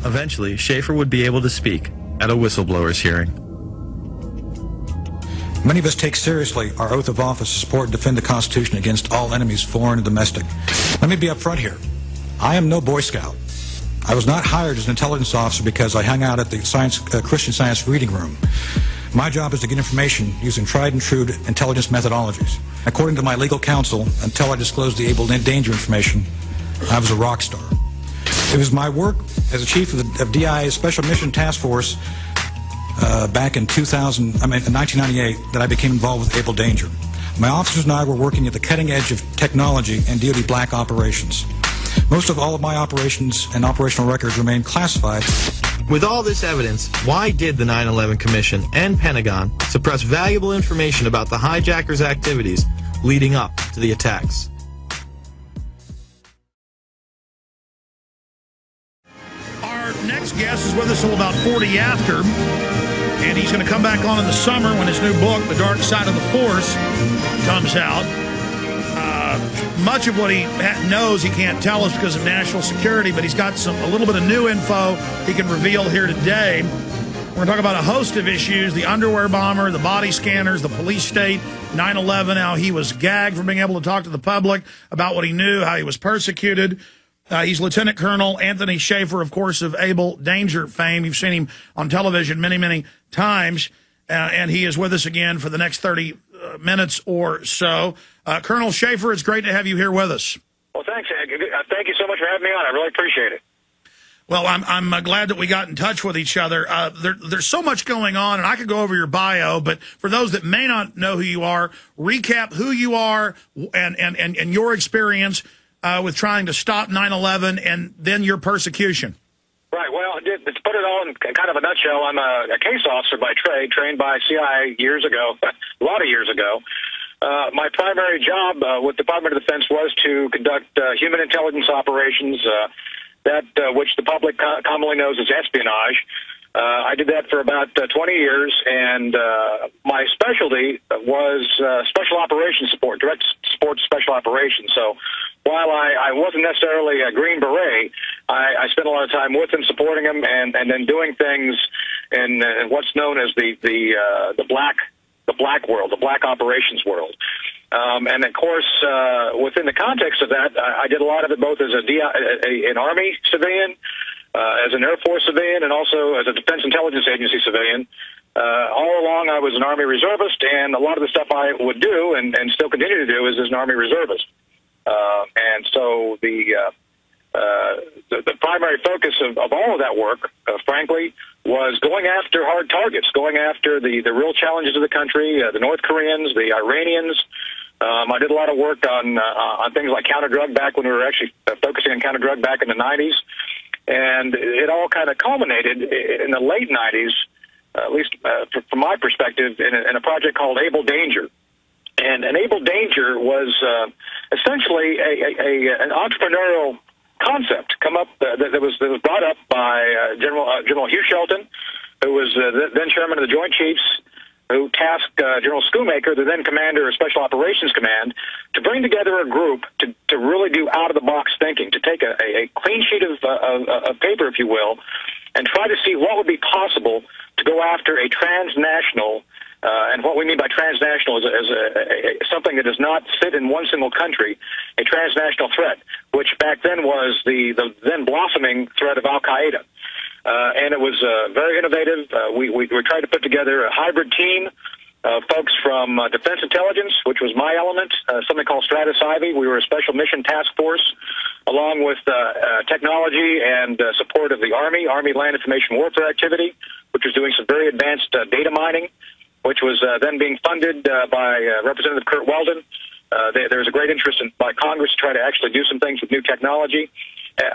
Eventually, Shaffer would be able to speak at a whistleblower's hearing. Many of us take seriously our oath of office to support and defend the Constitution against all enemies, foreign and domestic. Let me be upfront here. I am no Boy Scout. I was not hired as an intelligence officer because I hung out at the Christian Science reading room. My job is to get information using tried and true intelligence methodologies. According to my legal counsel, until I disclosed the able danger information, I was a rock star. It was my work as a chief of DIA's Special Mission Task Force back in 1998 that I became involved with Able Danger. My officers and I were working at the cutting edge of technology and DoD black operations. Most of all of my operations and operational records remain classified. With all this evidence, why did the 9/11 Commission and Pentagon suppress valuable information about the hijackers' activities leading up to the attacks? Our next guest is with us until about 40 after, and he's going to come back on in the summer when his new book, The Dark Side of the Force, comes out. Much of what he knows he can't tell us because of national security, but he's got a little bit of new info he can reveal here today. We're going to talk about a host of issues: the underwear bomber, the body scanners, the police state, 9/11, how he was gagged from being able to talk to the public about what he knew, how he was persecuted. He's Lieutenant Colonel Anthony Shaffer, of course, of Able Danger fame. You've seen him on television many, many times, and he is with us again for the next 30 minutes or so. Colonel Shaffer, it's great to have you here with us. Well, thanks, Ed. Thank you so much for having me on. I really appreciate it. Well, I'm glad that we got in touch with each other. There's so much going on, and I could go over your bio, but for those that may not know who you are, recap who you are and your experience with trying to stop 9/11 and then your persecution. Right. Well, to put it all in kind of a nutshell, I'm a case officer by trade, trained by CIA years ago, a lot of years ago. My primary job with the Department of Defense was to conduct human intelligence operations, which the public commonly knows as espionage. I did that for about 20 years, and my specialty was special operations support, direct support special operations. So while I wasn't necessarily a Green Beret, I spent a lot of time with them, supporting them, and then doing things in what's known as the black world, the black operations world. And of course, within the context of that, I did a lot of it both as an Army civilian, as an Air Force civilian, and also as a Defense Intelligence Agency civilian. All along, I was an Army reservist, and a lot of the stuff I would do and still continue to do is as an Army reservist. And so the primary focus of all of that work, frankly, was going after hard targets, going after the real challenges of the country, the North Koreans, the Iranians. I did a lot of work on things like counter-drug back when we were actually focusing on counter-drug back in the 90s. And it all kind of culminated in the late 90s, at least from my perspective, in a project called Able Danger. And Able Danger was essentially an entrepreneurial concept that was brought up by General Hugh Shelton, who was then chairman of the Joint Chiefs, who tasked General Schoonmaker, the then commander of Special Operations Command, to bring together a group to really do out-of-the-box thinking, to take a clean sheet of paper, if you will, and try to see what would be possible to go after a transnational, and what we mean by transnational is something that does not sit in one single country, a transnational threat, which back then was the then blossoming threat of al-Qaeda. And it was very innovative. We tried to put together a hybrid team of folks from Defense Intelligence, which was my element, something called Stratus Ivy. We were a special mission task force, along with technology and support of the Army Land Information Warfare Activity, which was doing some very advanced data mining, which was then being funded by Representative Kurt Weldon. There was a great interest by Congress to try to actually do some things with new technology,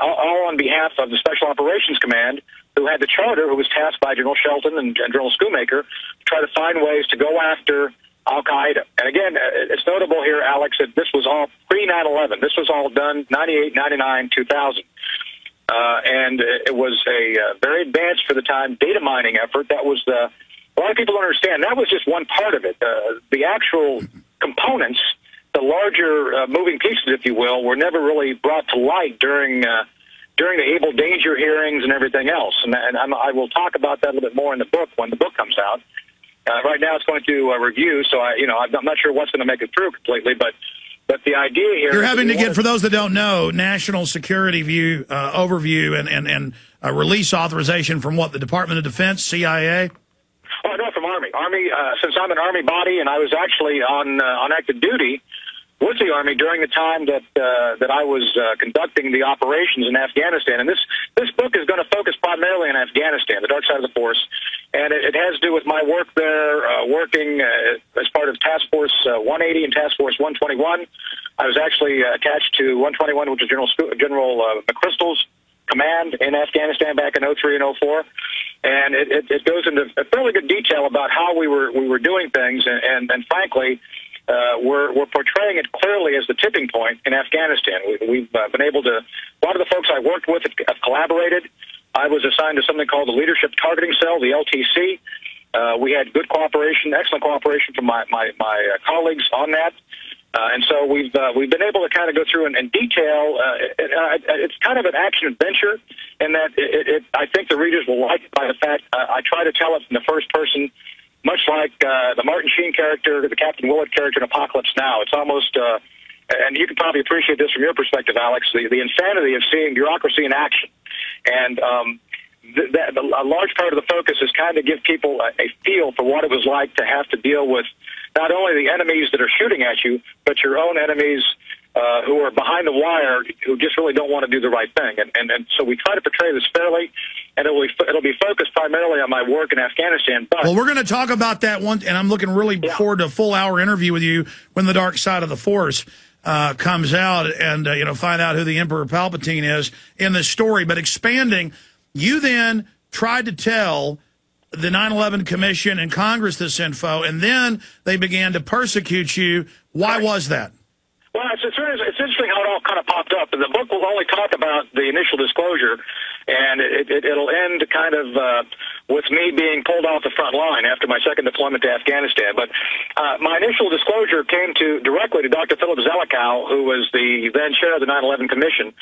all on behalf of the Special Operations Command, who had the charter, who was tasked by General Shelton and General Schoonmaker to try to find ways to go after al-Qaeda. And again, it's notable here, Alex, that this was all pre-9/11. This was all done 98, 99, 2000. And it was a very advanced, for the time, data mining effort. That was a lot of people don't understand. That was just one part of it. The actual components, the larger moving pieces, if you will, were never really brought to light during during the Able Danger hearings and everything else. And I will talk about that a little bit more in the book when the book comes out. Right now it's going to review, so I'm not sure what's going to make it through completely, but the idea here... You're having to get, for those that don't know, national security view, overview and release authorization from what, the Department of Defense, CIA? Oh, no, from Army. Since I'm an Army body and I was actually on active duty with the Army during the time that I was conducting the operations in Afghanistan. And this book is going to focus primarily on Afghanistan, the dark side of the force. And it has to do with my work there, working as part of Task Force 180 and Task Force 121. I was actually attached to 121, which is General McChrystal's command in Afghanistan back in 03 and 04. And it goes into a fairly good detail about how we were doing things, and frankly, we're portraying it clearly as the tipping point in Afghanistan. We've been able to, a lot of the folks I worked with have collaborated. I was assigned to something called the Leadership Targeting Cell, the LTC. We had good cooperation, excellent cooperation from my colleagues on that. And so we've been able to kind of go through and detail. It's kind of an action adventure in that I think the readers will like it by the fact I try to tell it in the first person, much like the Martin Sheen character, the Captain Willett character in Apocalypse Now. It's almost, and you can probably appreciate this from your perspective, Alex, the insanity of seeing bureaucracy in action. And a large part of the focus is kind of give people a feel for what it was like to have to deal with not only the enemies that are shooting at you, but your own enemies who are behind the wire, who just really don't want to do the right thing. And so we try to portray this fairly, and it'll be focused primarily on my work in Afghanistan. But, well, we're going to talk about that one, and I'm looking really forward to a full-hour interview with you when The Dark Side of the Force comes out, and find out who the Emperor Palpatine is in this story. But expanding, you then tried to tell the 9/11 Commission and Congress this info, and then they began to persecute you. Why was that? Well, it's interesting how it all kind of popped up. And the book will only talk about the initial disclosure, and it'll end kind of with me being pulled off the front line after my second deployment to Afghanistan. But my initial disclosure came directly to Dr. Philip Zelikow, who was the then chair of the 9/11 Commission.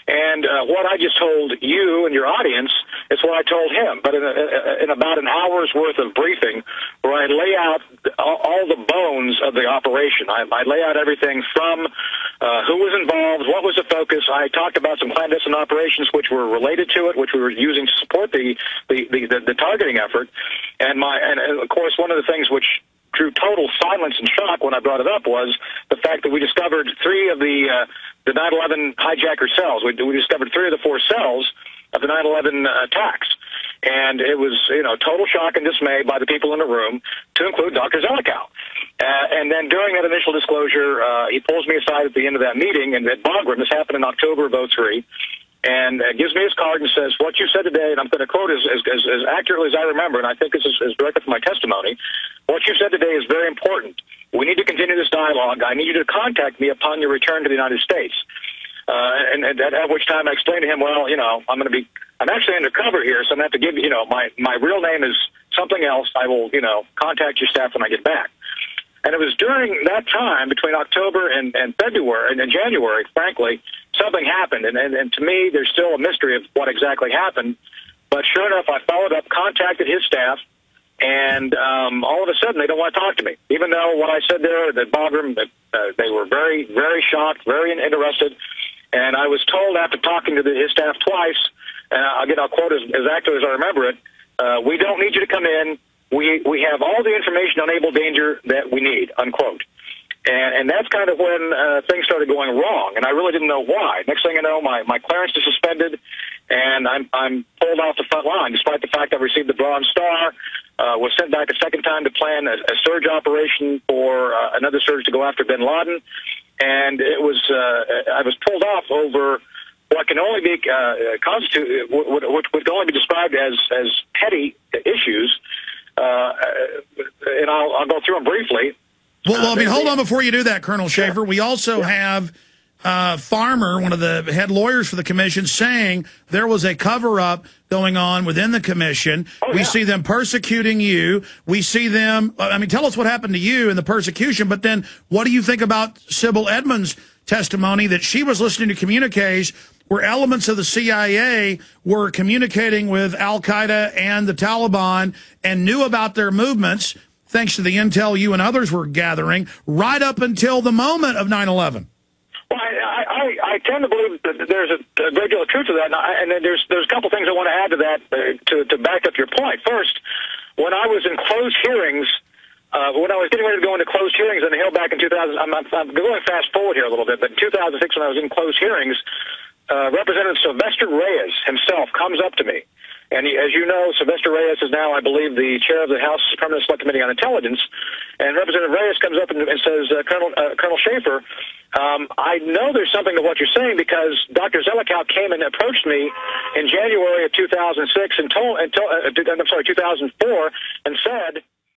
And what I just told you and your audience is what I told him, but in about an hour's worth of briefing, where I lay out all the bones of the operation. I lay out everything from who was involved, what was the focus. I talked about some clandestine operations which were related to it, which we were using to support the targeting effort. And of course, one of the things which drew total silence and shock when I brought it up was the fact that we discovered 3 of the 9/11 hijacker cells. We discovered 3 of the 4 cells of the 9/11 attacks. And it was, total shock and dismay by the people in the room, to include Dr. Zelikow. And then during that initial disclosure, he pulls me aside at the end of that meeting, and at Bagram, this happened in October of 03, and gives me his card and says, what you said today, and I'm going to quote as accurately as I remember, and I think this is directly from my testimony, what you said today is very important. We need to continue this dialogue. I need you to contact me upon your return to the United States. And at which time I explained to him, well, I'm actually undercover here, so I'm going to have to give you, my real name is something else. I will, contact your staff when I get back. And it was during that time, between October and February and January, frankly, something happened. And to me, there's still a mystery of what exactly happened. But sure enough, I followed up, contacted his staff, and all of a sudden, they don't want to talk to me. Even though what I said there at Bagram, they were very, very shocked, very interested. And I was told after talking to his staff twice, and I'll quote as accurately as I remember it, we don't need you to come in. We have all the information on Able Danger that we need, unquote. And that's kind of when things started going wrong, and I really didn't know why. Next thing I know, my clearance is suspended, and I'm pulled off the front line, despite the fact I received the Bronze Star, was sent back a second time to plan a surge operation for another surge to go after bin Laden. And it was, I was pulled off over what can only be what can only be described as petty issues. And I'll go through them briefly. Well, hold on before you do that, Colonel Shaffer. We also have Farmer, one of the head lawyers for the commission, saying there was a cover-up going on within the commission. We see them persecuting you. We see them, tell us what happened to you in the persecution, but then what do you think about Sybil Edmonds' testimony that she was listening to communiques where elements of the CIA were communicating with al-Qaeda and the Taliban and knew about their movements, thanks to the intel you and others were gathering, right up until the moment of 9/11. Well, I tend to believe that there's a great deal of truth to that, and then there's a couple things I want to add to that to back up your point. First, when I was in closed hearings, when I was getting ready to go into closed hearings on the Hill back in 2000, I'm going fast forward here a little bit, but in 2006 when I was in closed hearings, Representative Sylvester Reyes himself comes up to me. And as you know, Sylvester Reyes is now, I believe, the chair of the House Permanent Select Committee on Intelligence. And Representative Reyes comes up and says, Colonel Shaffer, I know there's something to what you're saying because Dr. Zelikow came and approached me in January of 2006 and 2004 and said